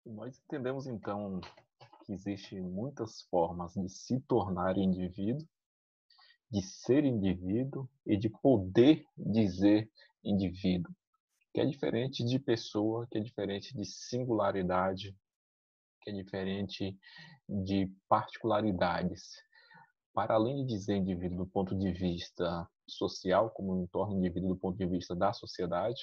Nós entendemos então que existem muitas formas de se tornar indivíduo, de ser indivíduo e de poder dizer indivíduo, que é diferente de pessoa, que é diferente de singularidade, que é diferente de particularidades. Para além de dizer indivíduo do ponto de vista social, como eu me torno indivíduo do ponto de vista da sociedade,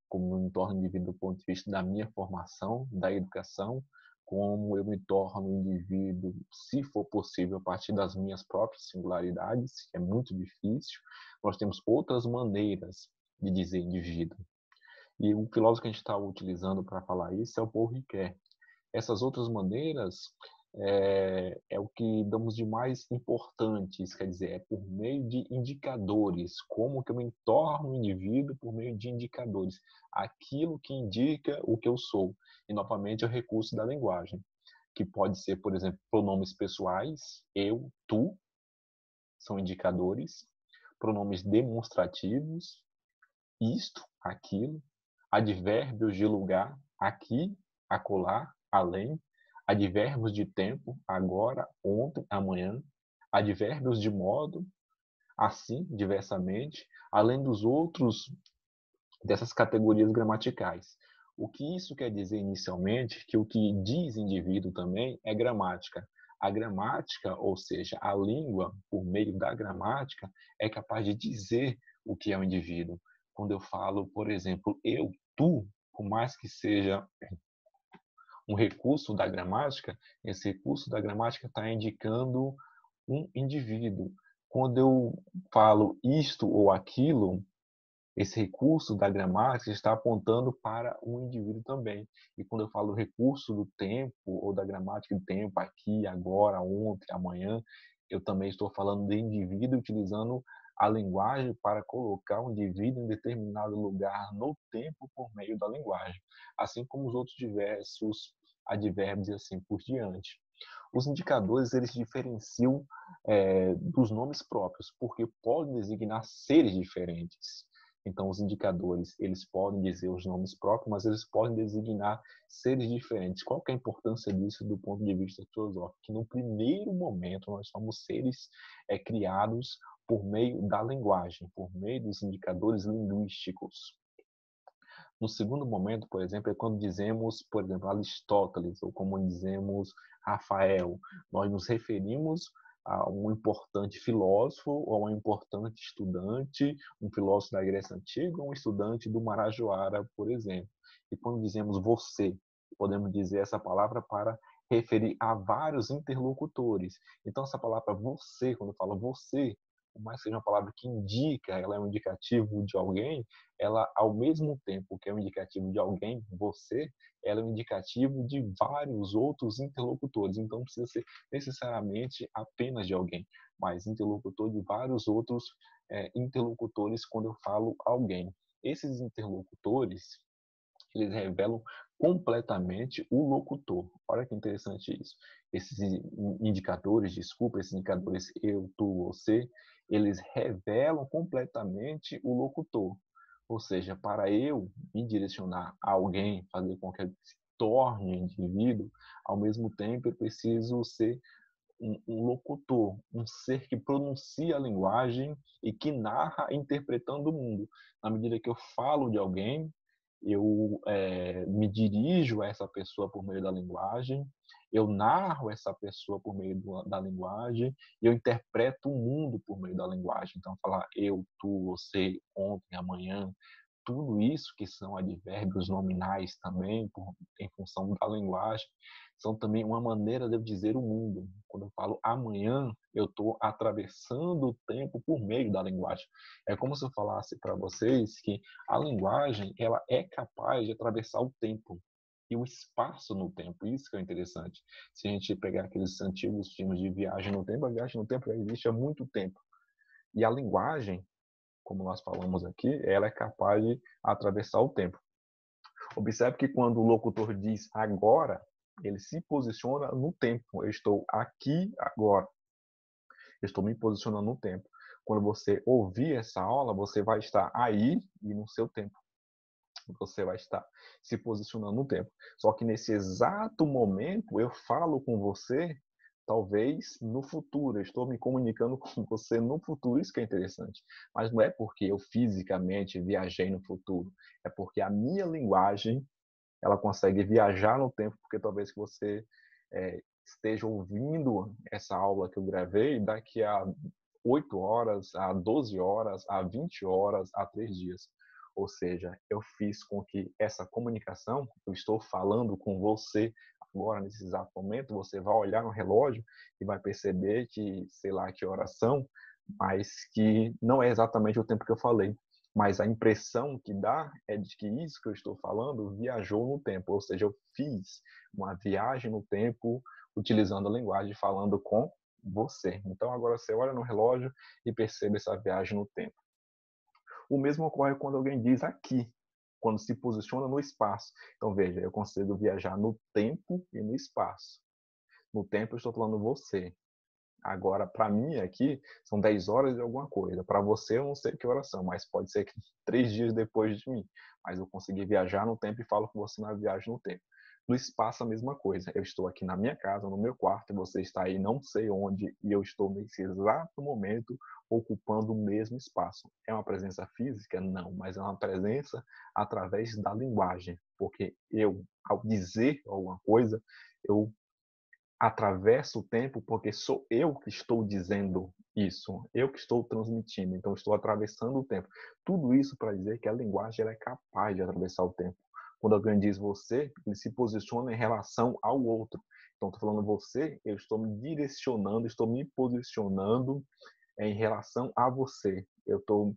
como eu me torno indivíduo do ponto de vista da minha formação, da educação, como eu me torno indivíduo, se for possível, a partir das minhas próprias singularidades, que é muito difícil. Nós temos outras maneiras de dizer indivíduo. E o filósofo que a gente está utilizando para falar isso é o Paul Ricoeur. Essas outras maneiras é o que damos de mais importantes, quer dizer, é por meio de indicadores, como que eu me torno um indivíduo por meio de indicadores, aquilo que indica o que eu sou. E, novamente, é o recurso da linguagem, que pode ser, por exemplo, pronomes pessoais, eu, tu, são indicadores, pronomes demonstrativos, isto, aquilo, advérbios de lugar, aqui, acolá, além, advérbios de tempo, agora, ontem, amanhã, advérbios de modo, assim, diversamente, além dos outros dessas categorias gramaticais. O que isso quer dizer inicialmente, que o que diz indivíduo também é gramática. A gramática, ou seja, a língua, por meio da gramática, é capaz de dizer o que é o indivíduo. Quando eu falo, por exemplo, eu, tu, por mais que seja um recurso da gramática, esse recurso da gramática está indicando um indivíduo. Quando eu falo isto ou aquilo, esse recurso da gramática está apontando para um indivíduo também. E quando eu falo recurso do tempo, ou da gramática do tempo, aqui, agora, ontem, amanhã, eu também estou falando de indivíduo utilizando a linguagem para colocar o indivíduo em determinado lugar no tempo por meio da linguagem, assim como os outros diversos advérbios e assim por diante. Os indicadores eles diferenciam dos nomes próprios, porque podem designar seres diferentes. Então, os indicadores, eles podem dizer os nomes próprios, mas eles podem designar seres diferentes. Qual que é a importância disso do ponto de vista filosófico? Que no primeiro momento nós somos seres criados por meio da linguagem, por meio dos indicadores linguísticos. No segundo momento, por exemplo, é quando dizemos, por exemplo, Aristóteles, ou como dizemos Rafael, nós nos referimos a um importante filósofo ou a um importante estudante, um filósofo da Grécia Antiga ou um estudante do Marajoara, por exemplo. E quando dizemos você, podemos dizer essa palavra para referir a vários interlocutores. Então, essa palavra você, quando eu falo você, por mais que seja uma palavra que indica, ela é um indicativo de alguém, ela, ao mesmo tempo que é um indicativo de alguém, você, ela é um indicativo de vários outros interlocutores. Então, não precisa ser necessariamente apenas de alguém, mas interlocutor de vários outros interlocutores quando eu falo alguém. Esses interlocutores, eles revelam completamente o locutor. Olha que interessante isso. Esses indicadores, desculpa, esses indicadores eu, tu, você, eles revelam completamente o locutor. Ou seja, para eu me direcionar a alguém, fazer com que ele se torne indivíduo, ao mesmo tempo eu preciso ser um locutor, um ser que pronuncia a linguagem e que narra interpretando o mundo. Na medida que eu falo de alguém, eu me dirijo a essa pessoa por meio da linguagem, eu narro essa pessoa por meio da linguagem, e eu interpreto o mundo por meio da linguagem. Então, falar eu, tu, você, ontem, amanhã, tudo isso que são advérbios nominais também, em função da linguagem, são também uma maneira de eu dizer o mundo. Quando eu falo amanhã, eu estou atravessando o tempo por meio da linguagem. É como se eu falasse para vocês que a linguagem ela é capaz de atravessar o tempo e o espaço no tempo. Isso que é interessante. Se a gente pegar aqueles antigos filmes de viagem no tempo, a viagem no tempo já existe há muito tempo. E a linguagem, como nós falamos aqui, ela é capaz de atravessar o tempo. Observe que quando o locutor diz agora, ele se posiciona no tempo. Eu estou aqui agora. Eu estou me posicionando no tempo. Quando você ouvir essa aula, você vai estar aí e no seu tempo. você vai estar se posicionando no tempo. Só que nesse exato momento eu falo com você, talvez no futuro, eu estou me comunicando com você no futuro, isso que é interessante. Mas não é porque eu fisicamente viajei no futuro, é porque a minha linguagem, ela consegue viajar no tempo, porque talvez que você esteja ouvindo essa aula que eu gravei daqui a 8 horas, a 12 horas, a 20 horas, a 3 dias. Ou seja, eu fiz com que essa comunicação, eu estou falando com você agora, nesse exato momento, você vai olhar no relógio e vai perceber que, sei lá que horas são, mas que não é exatamente o tempo que eu falei. Mas a impressão que dá é de que isso que eu estou falando viajou no tempo, ou seja, eu fiz uma viagem no tempo utilizando a linguagem, falando com você. Então agora você olha no relógio e percebe essa viagem no tempo. O mesmo ocorre quando alguém diz aqui, quando se posiciona no espaço. Então veja, eu consigo viajar no tempo e no espaço. No tempo eu estou falando você. Agora, para mim aqui, são 10 horas e alguma coisa. Para você, eu não sei que horas são, mas pode ser que 3 dias depois de mim. Mas eu consegui viajar no tempo e falo com você na viagem no tempo. No espaço, a mesma coisa. Eu estou aqui na minha casa, no meu quarto, e você está aí não sei onde, e eu estou nesse exato momento ocupando o mesmo espaço. É uma presença física? Não, mas é uma presença através da linguagem. Porque eu, ao dizer alguma coisa, eu atravesso o tempo porque sou eu que estou dizendo isso, eu que estou transmitindo, então estou atravessando o tempo. Tudo isso para dizer que a linguagem ela é capaz de atravessar o tempo. Quando alguém diz você, ele se posiciona em relação ao outro. Então, estou falando você, eu estou me direcionando, estou me posicionando em relação a você. Eu estou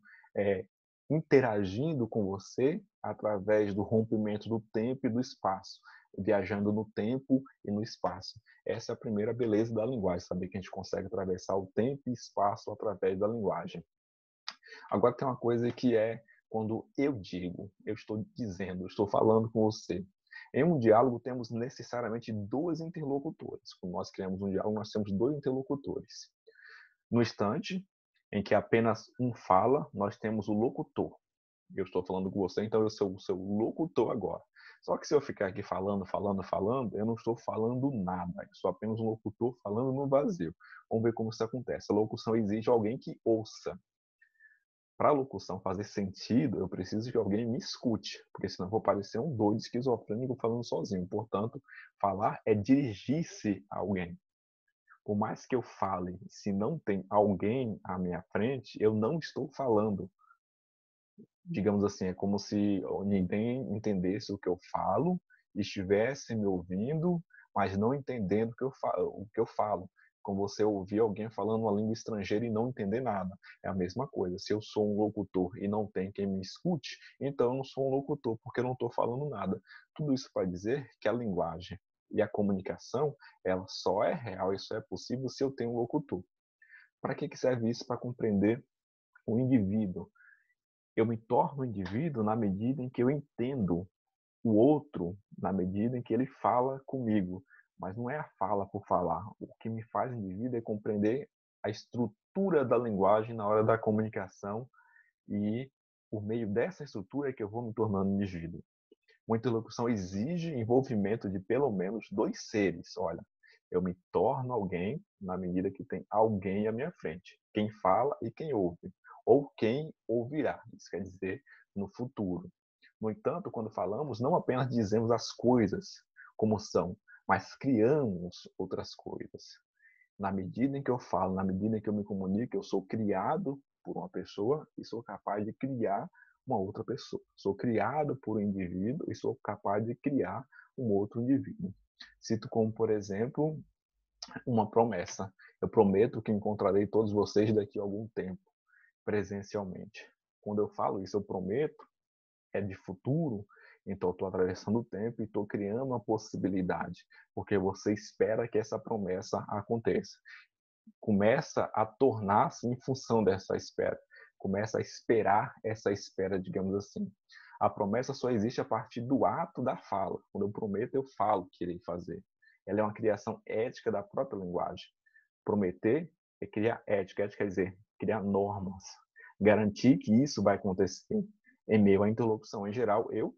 interagindo com você através do rompimento do tempo e do espaço, viajando no tempo e no espaço. Essa é a primeira beleza da linguagem, saber que a gente consegue atravessar o tempo e espaço através da linguagem. Agora tem uma coisa que é quando eu digo, eu estou dizendo, eu estou falando com você. Em um diálogo temos necessariamente dois interlocutores. Quando nós criamos um diálogo, nós temos dois interlocutores. No instante em que apenas um fala, nós temos o locutor. Eu estou falando com você, então eu sou o seu locutor agora. Só que se eu ficar aqui falando, eu não estou falando nada. Eu sou apenas um locutor falando no vazio. Vamos ver como isso acontece. A locução exige alguém que ouça. Para a locução fazer sentido, eu preciso que alguém me escute, porque senão eu vou parecer um doido esquizofrênico falando sozinho. Portanto, falar é dirigir-se a alguém. Por mais que eu fale, se não tem alguém à minha frente, eu não estou falando. Digamos assim, é como se ninguém entendesse o que eu falo, estivesse me ouvindo, mas não entendendo o que eu falo. Como você ouvir alguém falando uma língua estrangeira e não entender nada. É a mesma coisa. Se eu sou um locutor e não tem quem me escute, então eu não sou um locutor, porque eu não estou falando nada. Tudo isso para dizer que a linguagem e a comunicação, ela só é real e só é possível se eu tenho um locutor. Para que serve isso? Para compreender o indivíduo. Eu me torno indivíduo na medida em que eu entendo o outro, na medida em que ele fala comigo. Mas não é a fala por falar. O que me faz indivíduo é compreender a estrutura da linguagem na hora da comunicação e por meio dessa estrutura é que eu vou me tornando indivíduo. Uma interlocução exige envolvimento de pelo menos dois seres. Olha, eu me torno alguém na medida que tem alguém à minha frente. Quem fala e quem ouve. Ou quem ouvirá. Isso quer dizer no futuro. No entanto, quando falamos, não apenas dizemos as coisas como são, mas criamos outras coisas. Na medida em que eu falo, na medida em que eu me comunico, eu sou criado por uma pessoa e sou capaz de criar uma outra pessoa. Sou criado por um indivíduo e sou capaz de criar um outro indivíduo. Cito como, por exemplo, uma promessa. Eu prometo que encontrarei todos vocês daqui a algum tempo, presencialmente. Quando eu falo isso, eu prometo, é de futuro, então eu estou atravessando o tempo e estou criando uma possibilidade, porque você espera que essa promessa aconteça. Começa a tornar-se em função dessa espera. Começa a esperar essa espera, digamos assim. A promessa só existe a partir do ato da fala. Quando eu prometo, eu falo que irei fazer. Ela é uma criação ética da própria linguagem. Prometer é criar ética. Ética quer dizer criar normas. Garantir que isso vai acontecer. Em meio à interlocução em geral, eu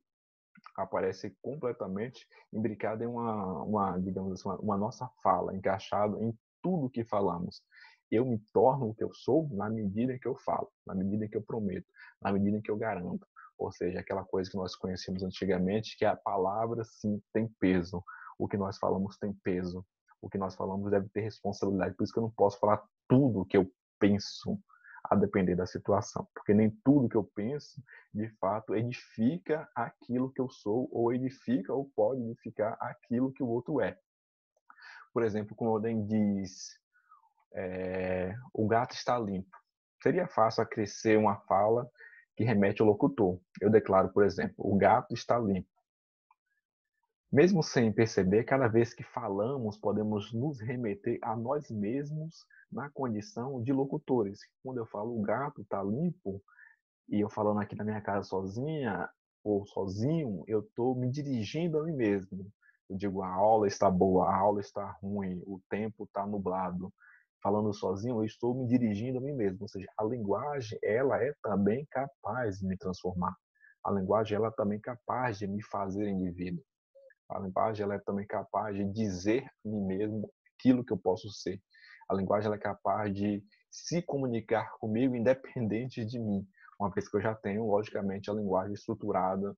aparece completamente imbricado em digamos assim, uma nossa fala, encaixado em tudo que falamos. Eu me torno o que eu sou na medida em que eu falo, na medida em que eu prometo, na medida em que eu garanto. Ou seja, aquela coisa que nós conhecemos antigamente, que a palavra sim tem peso. O que nós falamos tem peso. O que nós falamos deve ter responsabilidade. Por isso que eu não posso falar tudo o que eu penso, a depender da situação. Porque nem tudo que eu penso de fato edifica aquilo que eu sou, ou edifica ou pode edificar aquilo que o outro é. Por exemplo, quando alguém diz o gato está limpo, seria fácil acrescer uma fala que remete ao locutor. Eu declaro, por exemplo, o gato está limpo. Mesmo sem perceber, cada vez que falamos, podemos nos remeter a nós mesmos na condição de locutores. Quando eu falo o gato está limpo, e eu falando aqui na minha casa sozinha ou sozinho, eu estou me dirigindo a mim mesmo. Eu digo, a aula está boa, a aula está ruim, o tempo está nublado. Falando sozinho, eu estou me dirigindo a mim mesmo. Ou seja, a linguagem, ela é também capaz de me transformar. A linguagem, ela é também capaz de me fazer indivíduo. A linguagem, ela é também capaz de dizer a mim mesmo aquilo que eu posso ser. A linguagem, ela é capaz de se comunicar comigo independente de mim, uma vez que eu já tenho, logicamente, a linguagem estruturada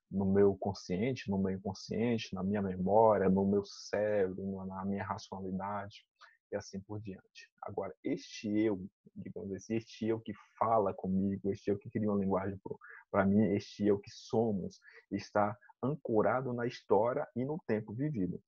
no meu consciente, no meu inconsciente, na minha memória, no meu cérebro, na minha racionalidade e assim por diante. Agora, este eu, digamos assim, este eu que fala comigo, este eu que cria uma linguagem para mim, este eu que somos, está ancorado na história e no tempo vivido.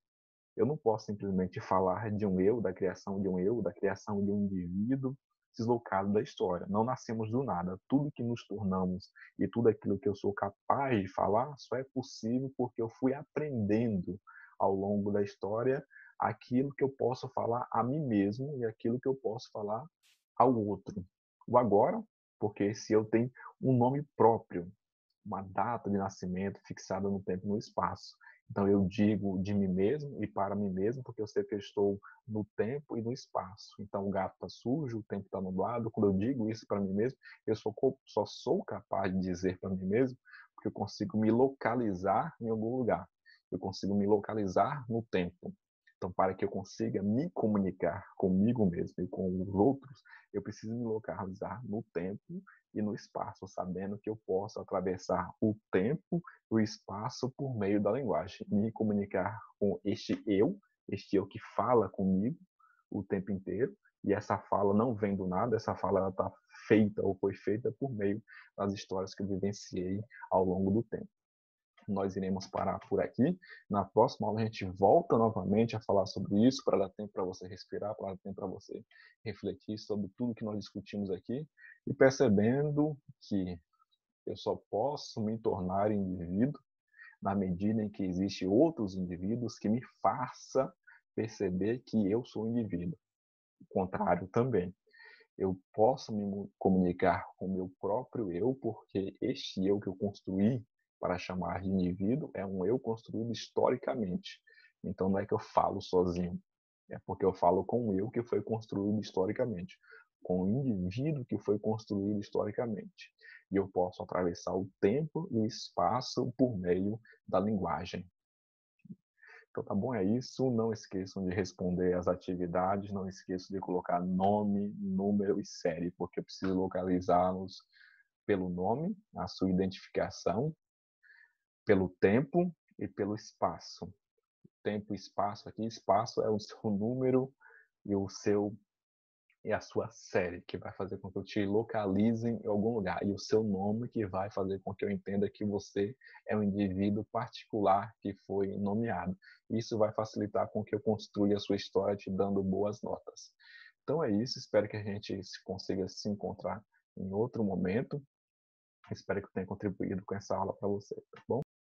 Eu não posso simplesmente falar de um eu, da criação de um eu, da criação de um indivíduo deslocado da história. Não nascemos do nada. Tudo que nos tornamos e tudo aquilo que eu sou capaz de falar só é possível porque eu fui aprendendo ao longo da história aquilo que eu posso falar a mim mesmo e aquilo que eu posso falar ao outro. O agora, porque se eu tenho um nome próprio, uma data de nascimento fixada no tempo e no espaço. Então eu digo de mim mesmo e para mim mesmo, porque eu sei que eu estou no tempo e no espaço. Então o gato está sujo, o tempo está nublado. Quando eu digo isso para mim mesmo, eu só sou capaz de dizer para mim mesmo porque eu consigo me localizar em algum lugar. Eu consigo me localizar no tempo. Então, para que eu consiga me comunicar comigo mesmo e com os outros, eu preciso me localizar no tempo e no espaço, sabendo que eu posso atravessar o tempo e o espaço por meio da linguagem, me comunicar com este eu que fala comigo o tempo inteiro, e essa fala não vem do nada, essa fala está feita ou foi feita por meio das histórias que eu vivenciei ao longo do tempo. Nós iremos parar por aqui. Na próxima aula a gente volta novamente a falar sobre isso, para dar tempo para você respirar, para dar tempo para você refletir sobre tudo que nós discutimos aqui e percebendo que eu só posso me tornar indivíduo na medida em que existem outros indivíduos que me façam perceber que eu sou indivíduo. O contrário também. Eu posso me comunicar com o meu próprio eu, porque este eu que eu construí para chamar de indivíduo é um eu construído historicamente. Então não é que eu falo sozinho, é porque eu falo com o eu que foi construído historicamente, com o indivíduo que foi construído historicamente. E eu posso atravessar o tempo e o espaço por meio da linguagem. Então tá bom, é isso. Não esqueçam de responder as atividades, não esqueçam de colocar nome, número e série, porque eu preciso localizá-los pelo nome, a sua identificação, pelo tempo e pelo espaço. Tempo e espaço aqui, espaço é o seu número e o seu e a sua série, que vai fazer com que eu te localize em algum lugar, e o seu nome, que vai fazer com que eu entenda que você é um indivíduo particular que foi nomeado. Isso vai facilitar com que eu construa a sua história te dando boas notas. Então é isso, espero que a gente consiga se encontrar em outro momento. Espero que eu tenha contribuído com essa aula para você, tá bom?